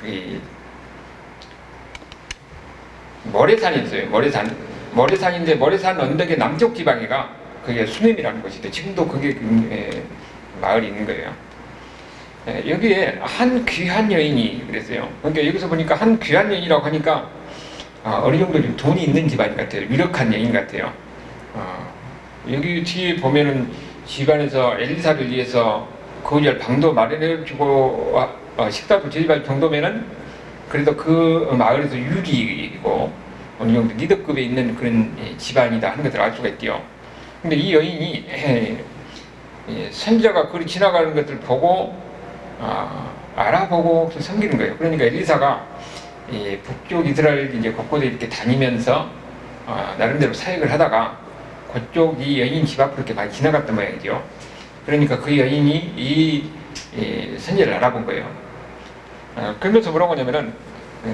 그 모래산이 있어요. 모래산인데 모래산 언덕의 남쪽 지방이가 그게 수냄이라는 곳인데 지금도 그게 마을이 있는 거예요. 여기에 한 귀한 여인이 그랬어요. 그러니까 여기서 보니까 한 귀한 여인이라고 하니까 어느 정도 좀 돈이 있는 집안 같아요. 유력한 여인 같아요. 여기 뒤에 보면은 집안에서 엘리사를 위해서 거주할 방도 마련해주고 식사도 제공할 정도면은 그래도 그 마을에서 유리이고 어느 정도 리더급에 있는 그런 집안이다 하는 것을 알 수가 있대요. 근데 이 여인이 선지자가 거리 지나가는 것을 보고 알아보고 섬기는 거예요. 그러니까 엘리사가 북쪽 이스라엘 이제 곳곳에 이렇게 다니면서 나름대로 사역을 하다가 그쪽 이 여인 집 앞으로 이렇게 많이 지나갔단 모양이죠. 그러니까 그 여인이 이 선지자를 알아본 거예요. 그러면서 뭐라고 하냐면은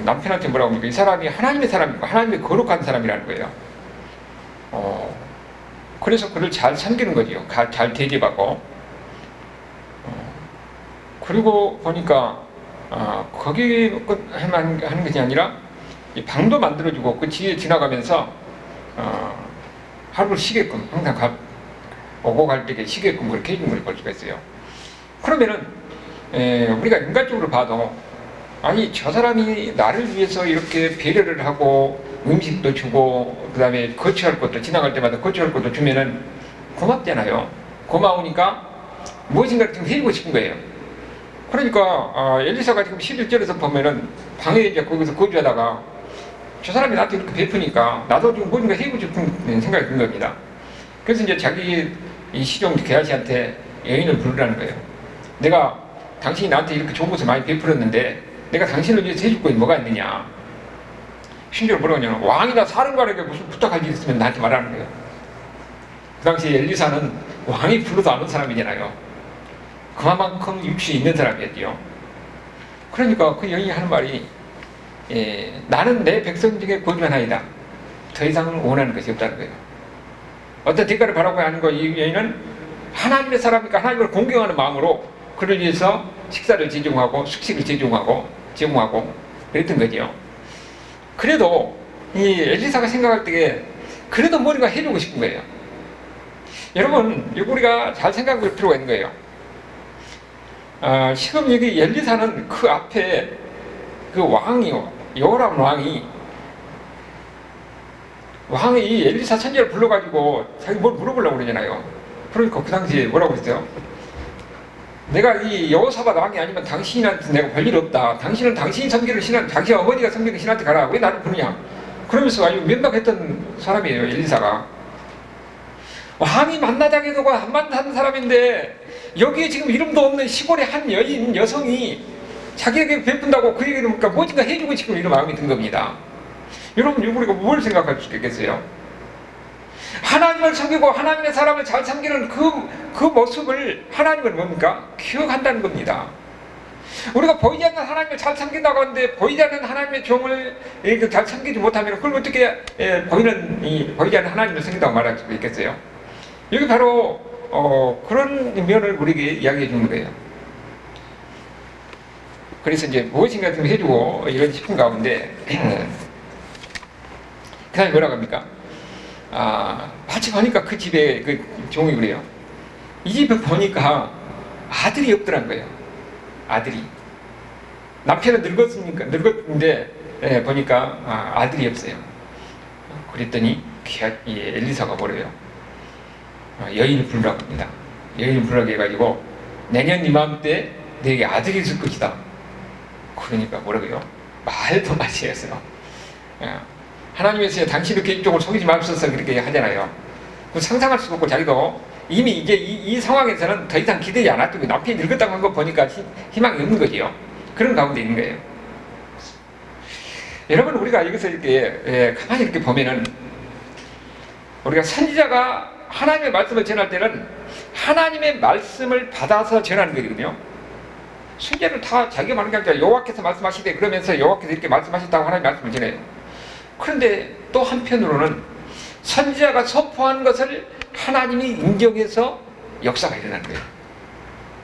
남편한테 뭐라고 하니까 이 사람이 하나님의 사람이고 하나님의 거룩한 사람이라는 거예요. 그래서 그를 잘 섬기는 거죠. 잘 대접하고. 그리고 보니까 거기 하는 것이 아니라 이 방도 만들어주고 그 뒤에 지나가면서 하루를 쉬게끔 항상 오고 갈 때 쉬게끔 그렇게 해준 걸 볼 수가 있어요. 그러면은 우리가 인간적으로 봐도 아니 저 사람이 나를 위해서 이렇게 배려를 하고 음식도 주고 그 다음에 거처할 것도 지나갈 때마다 거처할 것도 주면은 고맙잖아요. 고마우니까 무엇인가 좀 해주고 싶은 거예요. 그러니까 엘리사가 지금 11절에서 보면은 방에 이제 거기서 거주하다가 저 사람이 나한테 이렇게 베푸니까 나도 좀 뭔가 해주고 싶은 생각이 든 겁니다. 그래서 이제 자기 이 시종 게하시한테 여인을 부르라는 거예요. 내가 당신이 나한테 이렇게 좋은 것을 많이 베풀었는데 내가 당신을 위해서 해줄 것이 뭐가 있느냐. 심지어 뭐라고 하냐면 왕이나 사령관에게 무슨 부탁할 일 있으면 나한테 말하는 거예요. 그 당시 엘리사는 왕이 불러도 아는 사람이잖아요. 그만큼 육신이 있는 사람이었죠. 그러니까 그 여인이 하는 말이 나는 내 백성 중에 거주하나이다. 더 이상은 원하는 것이 없다는 거예요. 어떤 대가를 바라고 하는 거 이 여인은 하나님의 사람이니까 하나님을 공경하는 마음으로 그를 위해서 식사를 제공하고 숙식을 제공하고 그랬던 거죠. 그래도 이 엘리사가 생각할 때에 그래도 뭔가 해주고 싶은 거예요. 여러분 우리가 잘 생각해 볼 필요가 있는 거예요. 지금 여기 엘리사는 그 앞에 그 왕이요 여호람 왕이 이 엘리사 선지자를 불러가지고 자기 뭘 물어보려고 그러잖아요. 그러니까 그 당시에 뭐라고 했어요? 내가 이 여호사밧 왕이 아니면 당신한테 내가 볼 일 없다. 당신은 당신이 섬기는 신한 당신 어머니가 섬기는 신한테 가라. 왜 나를 부르냐? 그러면서 아주 면박했던 사람이에요. 엘리사가 왕이 만나자게 해도 안 만나는 사람인데 여기에 지금 이름도 없는 시골의 한 여성이 자기에게 베푼다고 그 얘기를 하니까 뭐든가 해주고 싶은 이런 마음이 든 겁니다. 여러분 우리가 뭘 생각할 수 있겠어요? 하나님을 섬기고 하나님의 사람을 잘 섬기는 그 모습을 하나님은 뭡니까? 기억한다는 겁니다. 우리가 보이지 않는 하나님을 잘 섬긴다고 하는데 보이지 않는 하나님의 종을 잘 섬기지 못하면 그걸 어떻게 보이지 않는 하나님을 섬긴다고 말할 수 있겠어요? 여기 바로 그런 면을 우리에게 이야기해 주는 거예요. 그래서 이제 무엇인가 좀 해주고 이런 싶은 가운데 그 다음에 뭐라고 합니까? 마치 보니까 그 집에 그 종이 그래요. 이 집에 보니까 아들이 없더란 거예요. 아들이. 남편은 늙었는데 보니까 아들이 없어요. 그랬더니 이 엘리사가 뭐래요? 여인을 부르라고 합니다. 여인을 부르라고 해가지고 내년 이맘때 내게 아들이 있을 것이다. 그러니까 뭐라고요? 말도 마시 했어요. 하나님께서 당신의 계획적으로 속이지 마옵소서 그렇게 하잖아요. 그 상상할 수가 없고 자기도 이미 이제 이 상황에서는 더 이상 기대지 않았던 남편이 늙었다고 한 거 보니까 희망이 없는 거지요. 그런 가운데 있는 거예요. 여러분 우리가 여기서 이렇게 가만히 이렇게 보면은 우리가 선지자가 하나님의 말씀을 전할 때는 하나님의 말씀을 받아서 전하는 거거든요. 선지자는 다 자기가 말하는 게 아니라 여호와께서 말씀하시되 그러면서 여호와께서 이렇게 말씀하셨다고 하나님의 말씀을 전해요. 그런데 또 한편으로는 선지자가 선포한 것을 하나님이 인정해서 역사가 일어나는 거예요.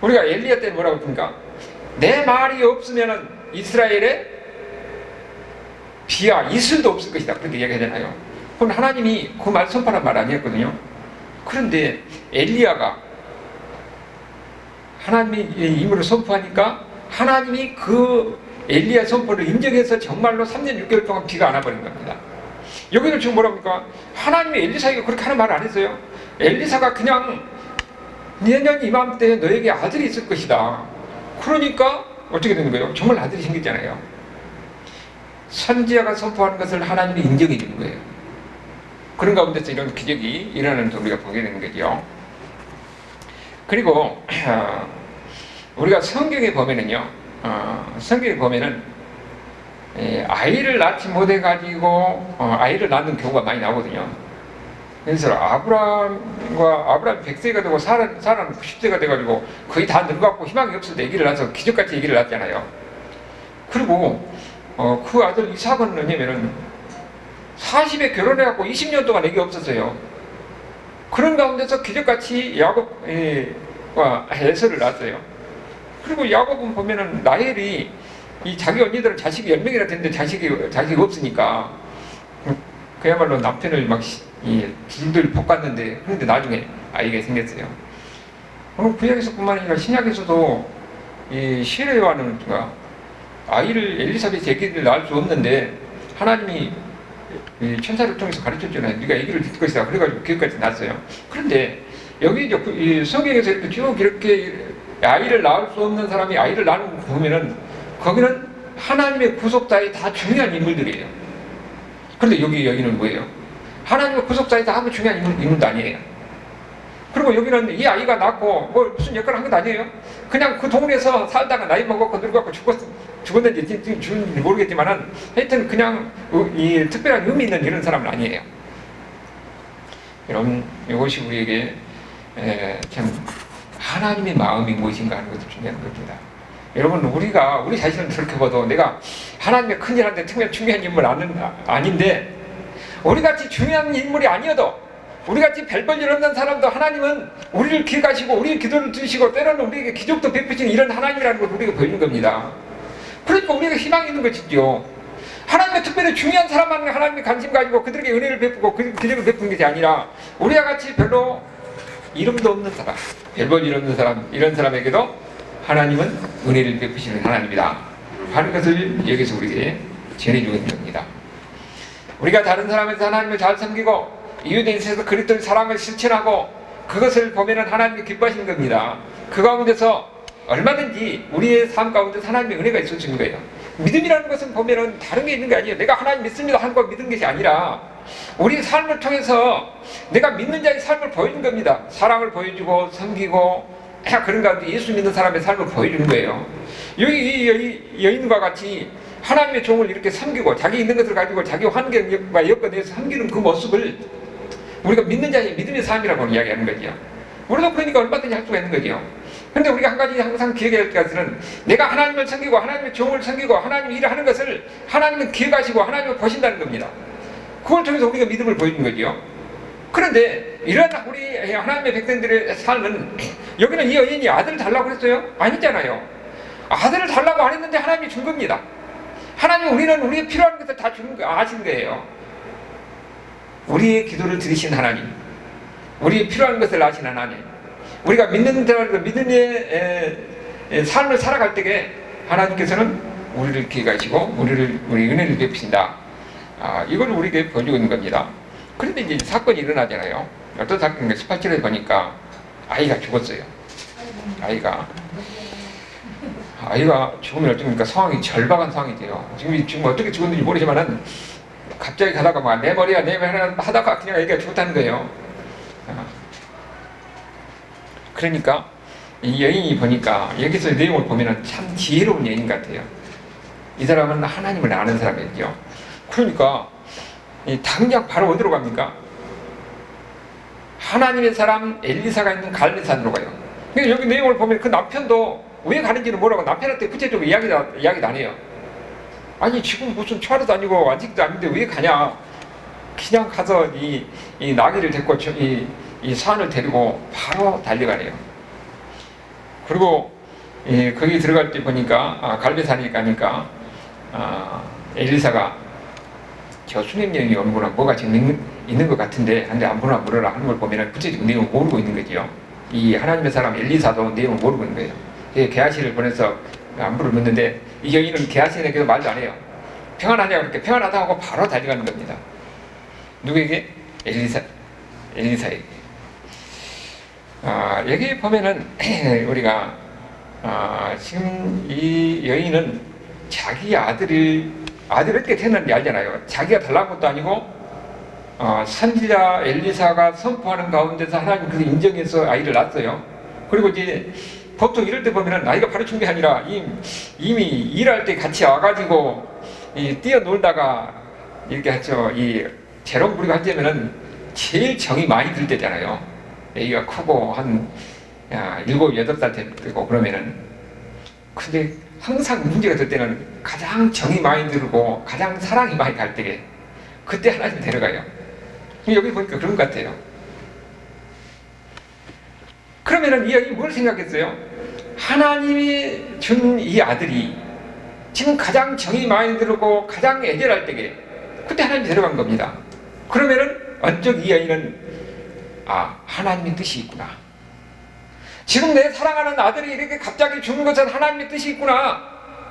우리가 엘리야 때는 뭐라고 했습니까? 내 말이 없으면은 이스라엘에 비와 이슬도 없을 것이다. 그렇게 이야기하잖아요. 그건 하나님이 그 말 선포한 말 아니었거든요. 그런데 엘리야가 하나님의 임무를 선포하니까 하나님이 그 엘리야 선포를 인정해서 정말로 3년 6개월 동안 비가 안 와버린 겁니다. 여기는 지금 뭐랍니까? 하나님이 엘리사에게 그렇게 하는 말을 안 했어요. 엘리사가 그냥 내년 이맘때 너에게 아들이 있을 것이다. 그러니까 어떻게 되는 거예요? 정말 아들이 생겼잖아요. 선지자가 선포하는 것을 하나님이 인정해 주는 거예요. 그런 가운데서 이런 기적이 일어나는 걸 우리가 보게 되는 거죠. 그리고 우리가 성경에 보면은요, 성경에 보면은 아이를 낳지 못해가지고 아이를 낳는 경우가 많이 나오거든요. 그래서 아브라함 100세가 되고 사라는 90세가 돼가지고 거의 다 늙어갖고 희망이 없을 때 아기를 낳아서 기적같이 아기를 낳았잖아요. 그리고 그 아들 이삭은 뭐냐면은 40에 결혼해갖고 20년 동안 아기가 없었어요. 그런 가운데서 기적같이 야곱과 에서를 낳았어요. 그리고 야곱은 보면은 라헬이 이 자기 언니들은 자식이 10명이나 됐는데 자식이 없으니까 그야말로 남편을 막 둘둘 볶았는데, 그런데 나중에 아이가 생겼어요. 구약에서뿐만 아니라 신약에서도 이 시레와는 아이를 엘리사벳이 아기를 낳을 수 없는데 하나님이 천사를 통해서 가르쳤잖아요. 네가 아기를 낳을 것이다. 그래가지고 그것까지 낳았어요. 그런데 여기 이제 이 성경에서 이렇게 쭉 이렇게 아이를 낳을 수 없는 사람이 아이를 낳는 거 보면은 거기는 하나님의 구속자의 다 중요한 인물들이에요. 그런데 여기는 뭐예요? 하나님의 구속자의 다 아무 중요한 인물도 아니에요. 그리고 여기는 이 아이가 낳고 뭐 무슨 역할을 한 것도 아니에요. 그냥 그 동네에서 살다가 나이 먹었고 늙었고 죽었는지 죽었는지 모르겠지만은 하여튼 그냥 이 특별한 의미 있는 이런 사람은 아니에요. 여러분, 이것이 우리에게 참 하나님의 마음이 무엇인가 하는 것도 중요한 겁니다. 여러분, 우리 자신을 그렇게 봐도 내가 하나님의 큰일한테 특별히 중요한 인물 아닌데, 우리같이 중요한 인물이 아니어도 우리같이 별볼일 없는 사람도 하나님은 우리를 기억하시고 우리의 기도를 들으시고 때로는 우리에게 기적도 베푸시는 이런 하나님이라는 걸 우리가 보이는 겁니다. 그러니까 우리가 희망이 있는 것이죠. 하나님의 특별히 중요한 사람만 하나님이 관심 가지고 그들에게 은혜를 베푸고 기적을 베푸는 것이 아니라 우리와 같이 별로 이름도 없는 사람, 별볼일 없는 사람, 이런 사람에게도 하나님은 은혜를 베푸시는 하나님이다 하는 것을 여기서 우리에게 전해주고 있는 겁니다. 우리가 다른 사람에서 하나님을 잘 섬기고 이웃에 있어서 그리스도의 사랑을 실천하고 그것을 보면은 하나님이 기뻐하시는 겁니다. 그 가운데서 얼마든지 우리의 삶 가운데 하나님의 은혜가 있을 수 있는 거예요. 믿음이라는 것은 보면은 다른 게 있는 게 아니에요. 내가 하나님 믿습니다 하는 거 믿는 것이 아니라 우리 삶을 통해서 내가 믿는 자의 삶을 보여주는 겁니다. 사랑을 보여주고 섬기고 그런 가운데 예수 믿는 사람의 삶을 보여주는 거예요. 여기 이 여인과 같이 하나님의 종을 이렇게 섬기고 자기 있는 것을 가지고 자기 환경과 여건에서 섬기는 그 모습을 우리가 믿는 자의 믿음의 삶이라고 이야기하는 거죠. 우리도 그러니까 얼마든지 할 수가 있는 거죠. 그런데 우리가 한 가지 항상 기억해야 할 것은 내가 하나님을 섬기고 하나님의 종을 섬기고 하나님의 일을 하는 것을 하나님은 기억하시고 하나님을 보신다는 겁니다. 그걸 통해서 우리가 믿음을 보여주는 거죠. 그런데 이런 우리 하나님의 백성들의 삶은 여기는 이 여인이 아들을 달라고 그랬어요? 아니잖아요. 아들을 달라고 안 했는데 하나님이 준 겁니다. 하나님은 우리는 우리의 필요한 것을 다 아신 거예요. 우리의 기도를 들으신 하나님, 우리의 필요한 것을 아신 하나님, 우리가 믿는 대로 믿음의 삶을 살아갈 때에 하나님께서는 우리를 기억하시고 우리 은혜를 베푸신다. 이걸 우리에게 보여주고 있는 겁니다. 그런데 이제 사건이 일어나잖아요. 어떤 사건인가 18절에 보니까 아이가 죽었어요. 아이가 죽으면 어쩌니까 상황이 절박한 상황이 돼요. 지금 어떻게 죽었는지 모르지만은 갑자기 가다가 막 내 머리야 하다가 그냥 애기가 죽었다는 거예요. 그러니까 이 여인이 보니까 여기서 내용을 보면은 참 지혜로운 여인 같아요. 이 사람은 하나님을 아는 사람이죠. 그러니까 당장 바로 어디로 갑니까? 하나님의 사람 엘리사가 있는 갈멜산으로 가요. 그러니까 여기 내용을 보면 그 남편도 왜 가는지는 모르고 남편한테 구체적으로 이야기도 안 해요. 아니 지금 무슨 초하루도 아니고 아직도 아닌데 왜 가냐? 그냥 가서 이 나귀를 데리고 이 산을 데리고 바로 달려가네요. 그리고 거기 들어갈 때 보니까 갈배산에 가니까 엘리사가 저 수냄령이 오는구나, 뭐가 지금 있는 것 같은데 한데 아무나 물어라 하는 걸 보면 구체적 내용을 모르고 있는 거죠. 이 하나님의 사람 엘리사도 내용을 모르고 있는 거예요. 게하시를 보내서 안부를 묻는데 이 여인은 게하시에게도 말도 안 해요. 평안하냐고 그렇게 평안하다고 하고 바로 달려가는 겁니다. 누구에게? 엘리사에게. 여기 보면은 우리가 지금 이 여인은 자기 아들이 어떻게 태어났는지 알잖아요. 자기가 달라는 것도 아니고 선지자 엘리사가 선포하는 가운데서 하나님 그를 인정해서 아이를 낳았어요. 그리고 이제 보통 이럴 때 보면은 나이가 바로 준비 아니라 이미 일할 때 같이 와가지고 뛰어놀다가 이렇게 하죠. 이 재롱 부리고 할 때면은 제일 정이 많이 들 때잖아요. 애기가 크고 한 7, 8살 되고 그러면은. 근데 항상 문제가 될 때는 가장 정이 많이 들고 가장 사랑이 많이 갈 때에 그때 하나님 데려가요. 여기 보니까 그런 것 같아요. 그러면은 이 여인이 뭘 생각했어요? 하나님이 준 이 아들이 지금 가장 정이 많이 들고 가장 애절할 때에 그때 하나님이 데려간 겁니다. 그러면은 언뜻 이 여인은 하나님의 뜻이 있구나. 지금 내 사랑하는 아들이 이렇게 갑자기 죽는 것은 하나님의 뜻이 있구나.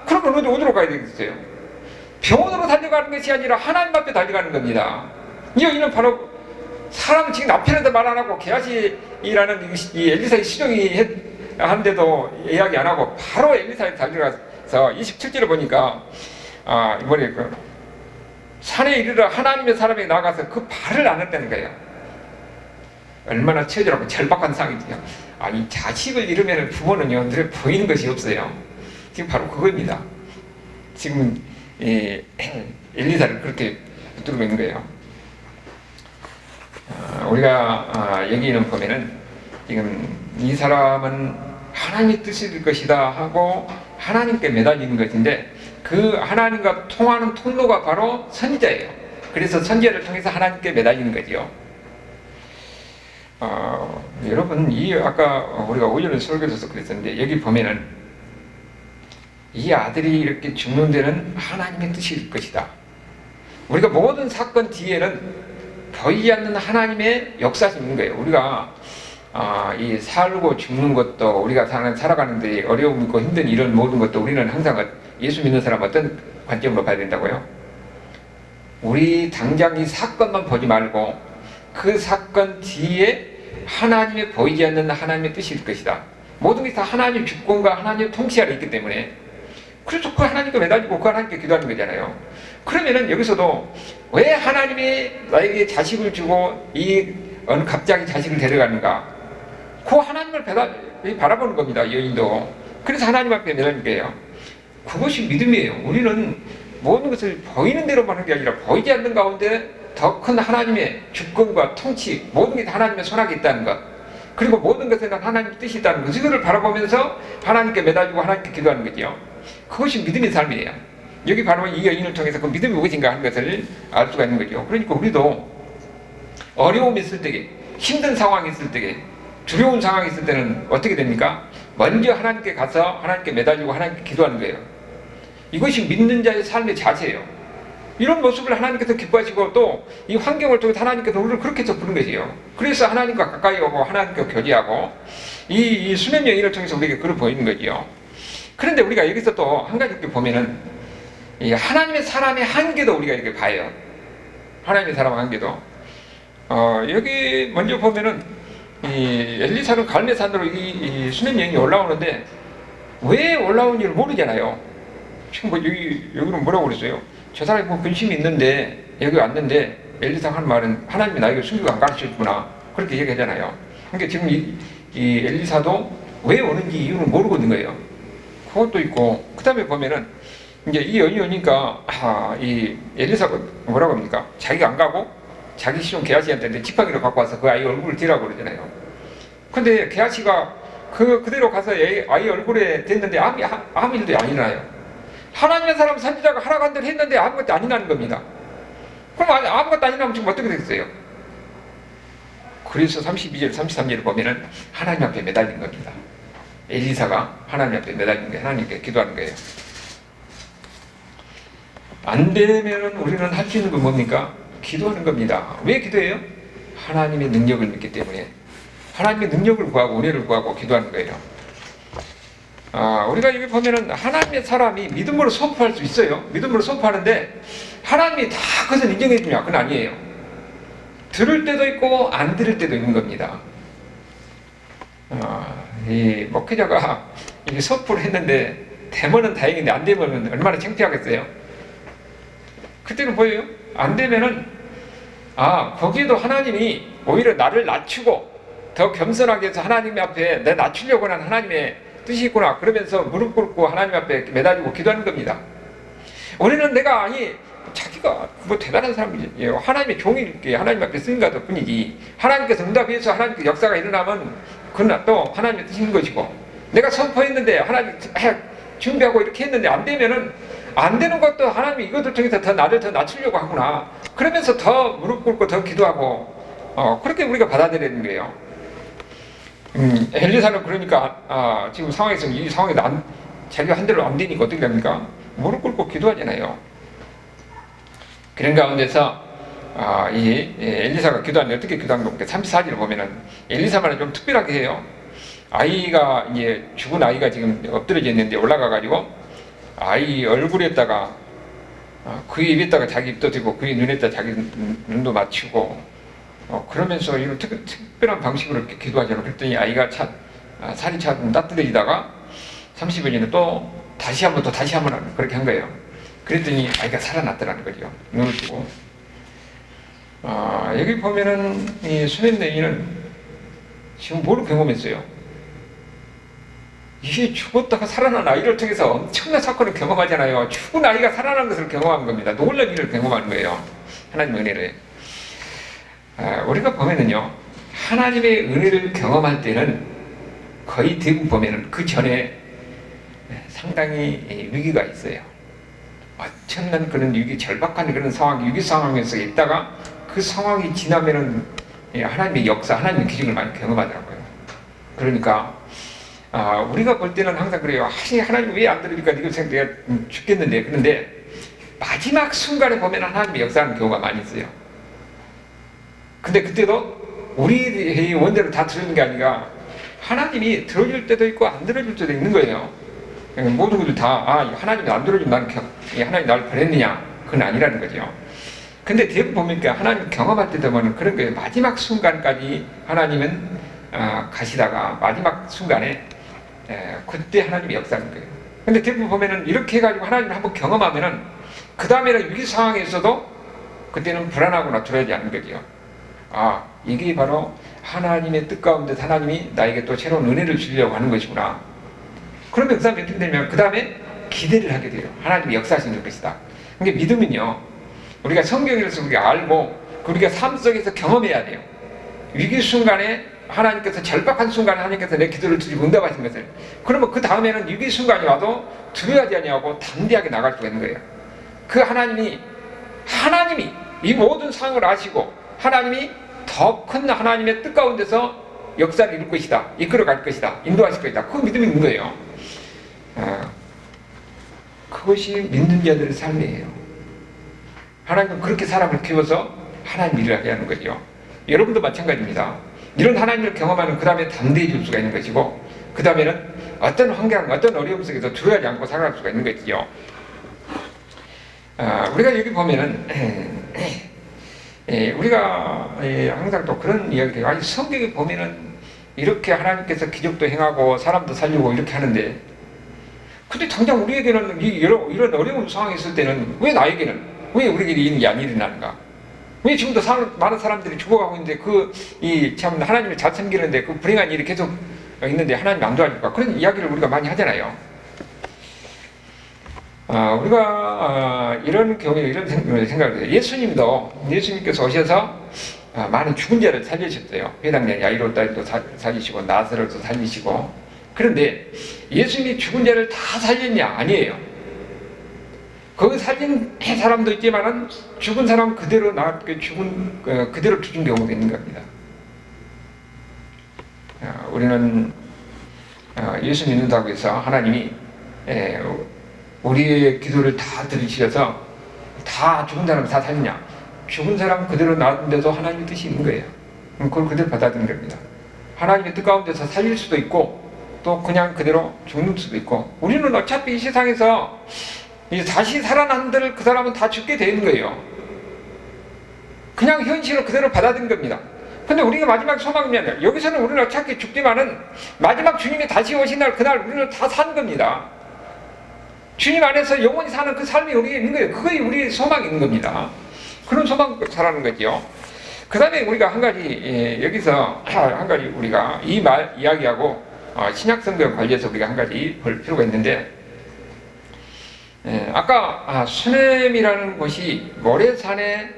그러면 어디로 가야 되겠어요? 병원으로 달려가는 것이 아니라 하나님 앞에 달려가는 겁니다. 이 여인은 바로 사람 지금 남편한테 말 안 하고 게하시라는 이 엘리사의 시종이 하는데도 이야기 안 하고 바로 엘리사에 달려가서 27절을 보니까 산에 이르러 하나님의 사람이 나가서 그 발을 안 했다는 거예요. 얼마나 처절하고 절박한 상황이죠. 이 자식을 잃으면 부모는요 늘 보이는 것이 없어요. 지금 바로 그겁니다. 지금 엘리사를 그렇게 붙들고 있는 거예요. 우리가 여기는 보면은 지금 이 사람은 하나님의 뜻일 것이다 하고 하나님께 매달리는 것인데 그 하나님과 통하는 통로가 바로 선지자예요. 그래서 선지자를 통해서 하나님께 매달리는 거죠. 여러분 아까 우리가 오전에 설교에서 그랬었는데 여기 보면은 이 아들이 이렇게 죽는 데는 하나님의 뜻일 것이다. 우리가 모든 사건 뒤에는 보이지 않는 하나님의 역사가 있는 거예요. 우리가 이 살고 죽는 것도 우리가 살아가는데 어려움 있고 힘든 이런 모든 것도 우리는 항상 예수 믿는 사람 어떤 관점으로 봐야 된다고요? 우리 당장 이 사건만 보지 말고 그 사건 뒤에 하나님의 보이지 않는 하나님의 뜻일 것이다. 모든 게 다 하나님의 주권과 하나님의 통치 아래 있기 때문에 그래서 그 하나님께 매달리고 그 하나님께 기도하는 거잖아요. 그러면은 여기서도 왜 하나님이 나에게 자식을 주고 갑자기 자식을 데려가는가? 그 하나님을 바라보는 겁니다. 여인도. 그래서 하나님 앞에 매달리는 거예요. 그것이 믿음이에요. 우리는 모든 것을 보이는 대로만 하는 게 아니라 보이지 않는 가운데 더 큰 하나님의 주권과 통치, 모든 게 다 하나님의 손아귀에 있다는 것, 그리고 모든 것에는 하나님의 뜻이 있다는 것, 이거를 바라보면서 하나님께 매달리고 하나님께 기도하는 거죠. 그것이 믿음의 삶이에요. 여기 바로 이 여인을 통해서 그 믿음이 무엇인가 하는 것을 알 수가 있는 거죠. 그러니까 우리도 어려움이 있을 때에, 힘든 상황이 있을 때에, 두려운 상황이 있을 때는 어떻게 됩니까? 먼저 하나님께 가서 하나님께 매달리고 하나님께 기도하는 거예요. 이것이 믿는 자의 삶의 자세예요. 이런 모습을 하나님께서 기뻐하시고 또 이 환경을 통해서 하나님께서 우리를 그렇게 해서 부른 것이에요. 그래서 하나님과 가까이 오고 하나님과 교제하고 이 수면 여인을 통해서 우리에게 그걸 보이는 거지요. 그런데 우리가 여기서 또 한 가지 이렇게 보면은 이 하나님의 사람의 한계도 우리가 이렇게 봐요. 하나님의 사람의 한계도 여기 먼저 보면은 이 엘리사는 갈멜산으로 이 수면 여인이 올라오는데 왜 올라오는지를 모르잖아요. 지금 여기는 뭐라고 그랬어요? 저 사람이 근심이 있는데 여기 왔는데 엘리사가 한 말은 하나님이 나에게 순교가 안 가르쳐주구나 그렇게 얘기하잖아요. 그러니까 지금 이 엘리사도 왜 오는지 이유는 모르고 있는 거예요. 그것도 있고 그 다음에 보면은 이제 이 여인이 오니까 이 엘리사가 뭐라고 합니까? 자기가 안 가고 자기 시종 게하시한테 지팡이를 갖고 와서 그 아이 얼굴을 대라고 그러잖아요. 근데 게하시가 그대로 가서 아이 얼굴에 댔는데 아무 일도 안 일어나요. 하나님의 사람 선지자가 하라고 한 대로 했는데 아무것도 안 일어나는 겁니다. 그럼 아무것도 안 일어나면 지금 어떻게 되겠어요? 그래서 32절, 33절을 보면은 하나님 앞에 매달린 겁니다. 엘리사가 하나님 앞에 매달린 게 하나님께 기도하는 거예요. 안 되면 우리는 할 수 있는 건 뭡니까? 기도하는 겁니다. 왜 기도해요? 하나님의 능력을 믿기 때문에. 하나님의 능력을 구하고 은혜를 구하고 기도하는 거예요. 우리가 여기 보면은 하나님의 사람이 믿음으로 선포할 수 있어요. 믿음으로 선포하는데 하나님이 다 그것을 인정해 주냐? 그건 아니에요. 들을 때도 있고 안 들을 때도 있는 겁니다. 이 목회자가 이게 선포를 했는데 되면은 다행인데 안 되면은 얼마나 창피하겠어요. 그때는 보여요. 안 되면은 거기에도 하나님이 오히려 나를 낮추고 더 겸손하게 해서 하나님 앞에 내 낮추려고 하는 하나님의 뜻이 있구나 그러면서 무릎 꿇고 하나님 앞에 매달리고 기도하는 겁니다. 우리는 내가 자기가 뭐 대단한 사람이에요. 하나님의 종이게 하나님 앞에 쓰인 것 뿐이지 하나님께서 응답해서 하나님께 역사가 일어나면 그건 또 하나님의 뜻인 것이고 내가 선포했는데 하나님 준비하고 이렇게 했는데 안 되면은 안 되는 것도 하나님이 이것들 통해서 더 나를 더 낮추려고 하구나 그러면서 더 무릎 꿇고 더 기도하고 그렇게 우리가 받아들이는 거예요. 엘리사는 그러니까 지금 상황에서 이 상황에 자기가 한 대로 안 되니까 어떻게 됩니까? 무릎 꿇고 기도하잖아요. 그런 가운데서 이 엘리사가 기도하는데 어떻게 기도하는 겁니까? 34절을 보면은 엘리사만은 좀 특별하게 해요. 아이가 이제 죽은 아이가 지금 엎드려져 있는데 올라가가지고 아이 얼굴에다가 그의 입에다가 자기 입도 대고 그의 눈에다가 자기 눈도 맞추고 그러면서 이런 특별한 방식으로 이렇게 기도하잖아요. 그랬더니 아이가 살이 참 따뜻해지다가 30여 년에 또 다시 한번 그렇게 한 거예요. 그랬더니 아이가 살아났더라는 거죠. 눈을 뜨고. 여기 보면은 이 수면 여인은 지금 뭘 경험했어요? 이게 죽었다가 살아난 아이를 통해서 엄청난 사건을 경험하잖아요. 죽은 아이가 살아난 것을 경험한 겁니다. 놀라운 일을 경험하는 거예요. 하나님의 은혜를. 우리가 보면은요, 하나님의 은혜를 경험할 때는 거의 대부분 보면은 그 전에 상당히 위기가 있어요. 엄청난 그런 절박한 그런 상황, 위기 상황에서 있다가 그 상황이 지나면은 하나님의 역사, 하나님의 기적을 많이 경험하더라고요. 그러니까 우리가 볼 때는 항상 그래요. 하나님 왜 안 들으니까 이거 내가 죽겠는데. 그런데 마지막 순간에 보면 하나님의 역사하는 경우가 많이 있어요. 근데 그때도 우리의 원대로 다 들어주는 게 아니라 하나님이 들어줄 때도 있고 안 들어줄 때도 있는 거예요. 모든 것들 다 하나님이 안 들어주면 하나님 나를 버렸느냐? 그건 아니라는 거죠. 근데 대부분 보니까 하나님 경험할 때 되면 그런 거예요. 마지막 순간까지 하나님은 가시다가 마지막 순간에 그때 하나님이 역사하는 거예요. 근데 대부분 보면은 이렇게 해가지고 하나님을 한번 경험하면은 그 다음에는 위기 상황에서도 그때는 불안하거나 두려워하지 않는 거죠. 이게 바로 하나님의 뜻 가운데 하나님이 나에게 또 새로운 은혜를 주려고 하는 것이구나. 그러면 그 다음에 어떻게 되냐면 그 다음에 기대를 하게 돼요. 하나님이 역사하시는 것이다. 그러니까 믿음은요, 우리가 성경에서 우리가 알고 우리가 삶 속에서 경험해야 돼요. 위기 순간에 하나님께서 절박한 순간에 하나님께서 내 기도를 드리고 응답하신 것을, 그러면 그 다음에는 위기 순간이 와도 두려워하지 아니하고 담대하게 나갈 수가 있는 거예요. 그 하나님이 이 모든 상황을 아시고 하나님이 더 큰 하나님의 뜻 가운데서 역사를 이룰 것이다, 이끌어갈 것이다, 인도하실 것이다, 그 믿음이 있는 거예요. 그것이 믿는 자들의 삶이에요. 하나님은 그렇게 사람을 키워서 하나님 일을 하게 하는 거죠. 여러분도 마찬가지입니다. 이런 하나님을 경험하는 그 다음에 담대해질 수가 있는 것이고, 그 다음에는 어떤 환경, 어떤 어려움 속에서 두려워하지 않고 살아갈 수가 있는 것이죠. 우리가 여기 보면은 우리가 항상 또 그런 이야기를 해요. 성경에 보면은 이렇게 하나님께서 기적도 행하고 사람도 살리고 이렇게 하는데, 근데 당장 우리에게는 이런 어려운 상황이 있을 때는 왜 왜 우리에게 이런 게 안 일어나는가? 왜 지금도 많은 사람들이 죽어가고 있는데 참 하나님을 잘 섬기는데 그 불행한 일이 계속 있는데 하나님이 안 도와줄까? 그런 이야기를 우리가 많이 하잖아요. 우리가 이런 경우에 이런 생각을 해요. 예수님께서 오셔서 많은 죽은 자를 살리셨어요. 회당장 야이로 딸도 살리시고 나사로도 살리시고. 그런데 예수님이 죽은 자를 다 살렸냐? 아니에요. 거기 살린 사람도 있지만은 죽은 사람 그대로 그대로 죽은 경우도 있는 겁니다. 우리는 예수 믿는다고 해서 하나님이 우리의 기도를 다 들으셔서 다 죽은 사람 다 살리냐? 죽은 사람 그대로 놔둔데도 하나님의 뜻이 있는 거예요. 그걸 그대로 받아들이는 겁니다. 하나님의 뜻 가운데서 살릴 수도 있고 또 그냥 그대로 죽는 수도 있고, 우리는 어차피 이 세상에서 다시 살아난들 그 사람은 다 죽게 되는 거예요. 그냥 현실을 그대로 받아들인 겁니다. 근데 우리가 마지막 소망이면, 여기서는 우리는 어차피 죽지만은 마지막 주님이 다시 오신 날, 그날 우리는 다 사는 겁니다. 주님 안에서 영원히 사는 그 삶이 우리에게 있는 거예요. 그게 우리의 소망이 있는 겁니다. 그런 소망 살아가는 거죠. 그 다음에 우리가 한 가지, 여기서 한 가지 우리가 이 말 이야기하고 신약성경 관련해서 우리가 한 가지 볼 필요가 있는데, 아까 수넴이라는 곳이 모래산의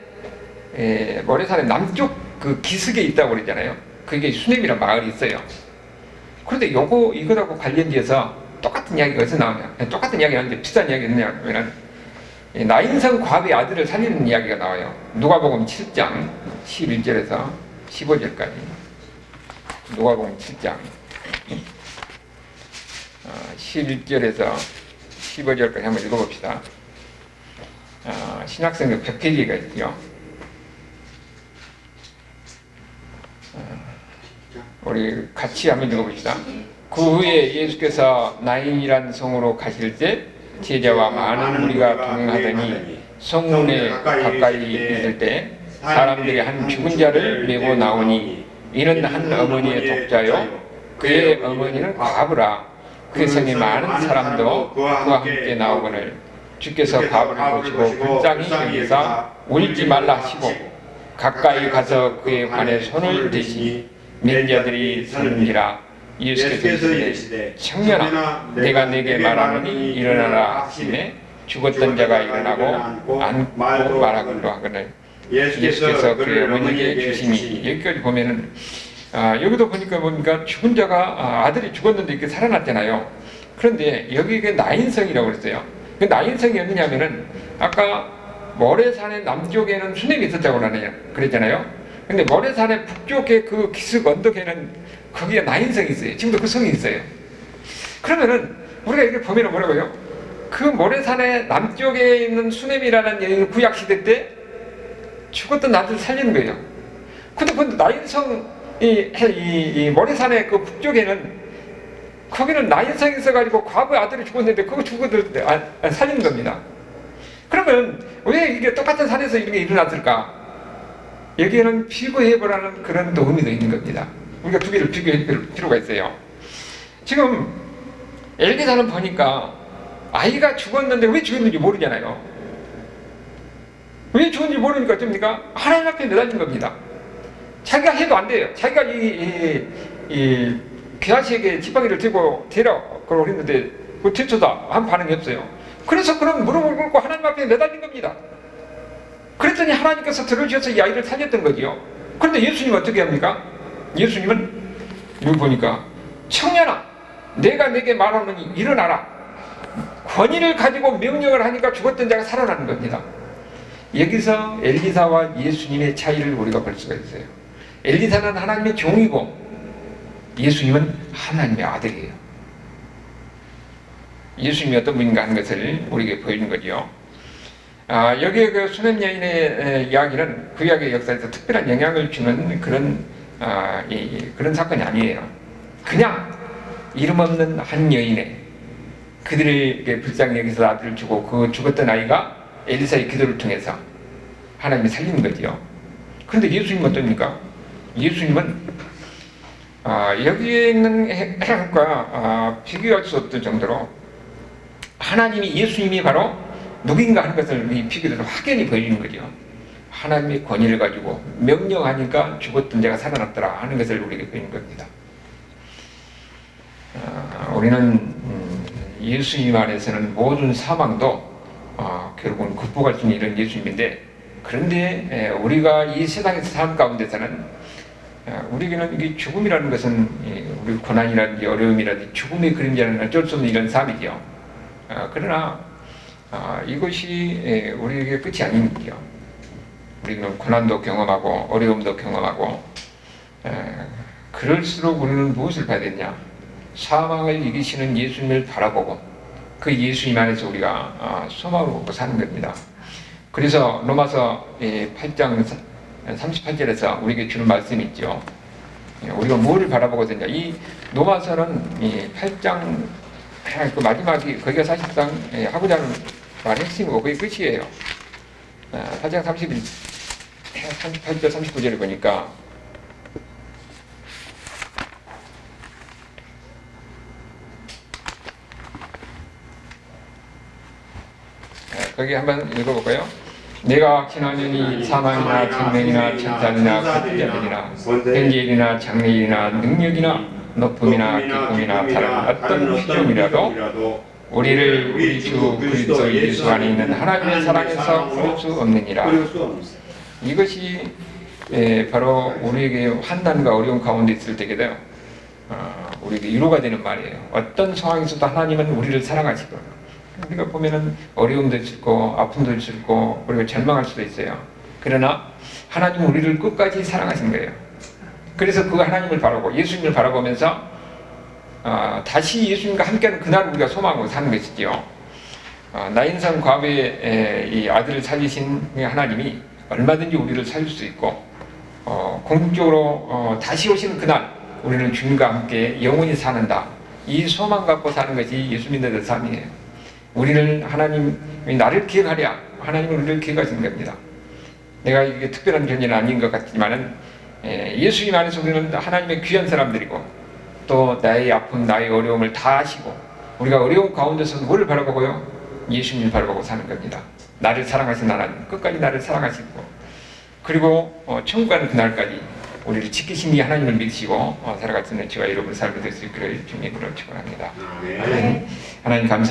남쪽 그 기슭에 있다고 그랬잖아요. 그게 수넴이라는 마을이 있어요. 그런데 이거하고 관련돼서 똑같은 이야기가 어디서 나오냐? 똑같은 이야기가 아닌데 비슷한 이야기가 있냐면은 나인성 과부의 아들을 살리는 이야기가 나와요. 누가복음 7장 11절에서 15절까지. 누가복음 7장 11절에서 15절까지 한번 읽어봅시다. 신약성경 100페이지가 있죠. 우리 같이 한번 읽어봅시다. 그 후에 예수께서 나인이란 성으로 가실 때 제자와 많은 무리가 동행하더니 성문에 가까이 있을 때 사람들이 한 죽은 자를 메고 나오니, 이는 한 어머니의 독자요 그의 어머니는 과부라. 그 성에 많은 사람도 그와 함께 나오거늘 주께서 과부를 보시고 불쌍히 여기사 울지 말라 하시고 가까이 가서 그에 관해 손을 대시니 맹자들이 서는지라. 예수께서 이르시되 청년아 내가 내게 말하노니 일어나라 하시매 죽었던 자가 일어나고 앉고 말하기로 하거늘 예수께서 그의 어머니에게 주시니. 여기까지 보면은 여기도 보니까 죽은 자가 아들이 죽었는데 이렇게 살아났잖아요. 그런데 여기가 나인성이라고 그랬어요. 그 나인성이 어디냐면은 아까 모래산의 남쪽에는 수넴이 있었다고 그랬잖아요. 근데 모래산의 북쪽에 그 기슭 언덕에는 거기에 나인성이 있어요. 지금도 그 성이 있어요. 그러면은 우리가 이렇게 보면은 뭐라고요? 그 모래산의 남쪽에 있는 수넴이라는 구약 시대 때 죽었던 아들을 살리는 거예요. 근데 그 나인성 이 모래산의 그 북쪽에는 거기는 나인성이 있어가지고 과부의 아들이 죽었는데 그거 살리는 겁니다. 그러면 왜 이게 똑같은 산에서 이런 게 일어났을까? 여기에는 비교해보라는 그런 또 의미도 있는 겁니다. 우리가 두 개를 비교해 볼 필요가 있어요. 지금 엘리사는 보니까 아이가 죽었는데 왜 죽었는지 모르잖아요. 왜 죽었는지 모르니까 어쩝니까? 하나님 앞에 매달린 겁니다. 자기가 해도 안 돼요. 자기가 이 게하시에게 지팡이를 들고 데려가고 했는데 그 뒤쳐다 한 반응이 없어요. 그래서 그런 무릎을 꿇고 하나님 앞에 매달린 겁니다. 그랬더니 하나님께서 들어주셔서 이 아이를 살렸던 거지요. 그런데 예수님은 어떻게 합니까? 예수님은 여기 보니까 청년아 내가 내게 말하노니 일어나라. 권위를 가지고 명령을 하니까 죽었던 자가 살아나는 겁니다. 여기서 엘리사와 예수님의 차이를 우리가 볼 수가 있어요. 엘리사는 하나님의 종이고 예수님은 하나님의 아들이에요. 예수님이 어떤 분인가 하는 것을 우리에게 보여주는 거죠. 여기에 그 수넴 여인의 이야기는 구약의 역사에서 특별한 영향을 주는 그런 사건이 아니에요. 그냥 이름 없는 한 여인의 그들에게 불쌍히 여기서 아들을 주고 그 죽었던 아이가 엘리사의 기도를 통해서 하나님이 살리는 거지요. 그런데 예수님은 어떻습니까? 예수님은 여기에 있는 해석과 비교할 수 없을 정도로 하나님이 예수님이 바로 누구인가 하는 것을 이 비교대로 확연히 보여주는 거죠. 하나님의 권위를 가지고 명령하니까 죽었던 자가 살아났더라 하는 것을 우리에게 보이는 겁니다. 우리는 예수님 안에서는 모든 사망도 결국은 극복할 수 있는 이런 예수님인데, 그런데 우리가 이 세상에서 삶 가운데서는 우리에게는 이 죽음이라는 것은 우리 고난이라든지 어려움이라든지 죽음의 그림자는 어쩔 수 없는 이런 삶이죠. 그러나 이것이 우리에게 끝이 아닙니다. 우리는 고난도 경험하고 어려움도 경험하고 그럴수록 우리는 무엇을 봐야 되냐? 사망을 이기시는 예수님을 바라보고 그 예수님 안에서 우리가 소망을 보고 사는 겁니다. 그래서 로마서 8장 38절에서 우리에게 주는 말씀이 있죠. 우리가 무엇을 바라보고 되냐. 이 로마서는 8장 그 마지막이 거기가 사실상 하고자 하는 말의 핵심이고 그게 끝이에요. 8장 38절 39절을 보니까 거기 한번 읽어볼까요? 내가 확신하노니 사망이나 생명이나 천사이나 거짓자들이나 현재일이나 장래일이나 능력이나 높음이나 기쁨이나 다른 어떤 시종이라도 우리를 우리 주 그리스도 예수 안에 있는 하나님의 사랑에서 부를 수 없느니라. 이것이 바로 우리에게 환난과 어려운 가운데 있을 때에도 우리에게 위로가 되는 말이에요. 어떤 상황에서도 하나님은 우리를 사랑하시고 우리가 보면은 어려움도 있고 아픔도 있고 그리고 절망할 수도 있어요. 그러나 하나님은 우리를 끝까지 사랑하신 거예요. 그래서 그 하나님을 바라고 예수님을 바라보면서 다시 예수님과 함께하는 그날을 우리가 소망하고 사는 것이지요. 나인성 과부의 이 아들을 살리신 하나님이 얼마든지 우리를 살릴 수 있고 궁극적으로 다시 오시는 그날 우리는 주님과 함께 영원히 사는다. 이 소망 갖고 사는 것이 예수 믿는 삶이에요. 우리는 하나님이 나를 기억하랴. 하나님은 우리를 기억하시는 겁니다. 내가 이게 특별한 견해는 아닌 것 같지만은 예수님 안에서 우리는 하나님의 귀한 사람들이고 또 나의 아픔, 나의 어려움을 다 아시고 우리가 어려운 가운데서 뭐를 바라보고요? 예수님을 바라보고 사는 겁니다. 나를 사랑하신 하나님, 끝까지 나를 사랑하시고 그리고 천국 가는 그날까지 우리를 지키신 이 하나님을 믿으시고 살아갈 수 있는 저와 여러분 삶이 될 수 있기를 주님으로 축원합니다. 하나님 감사합니다.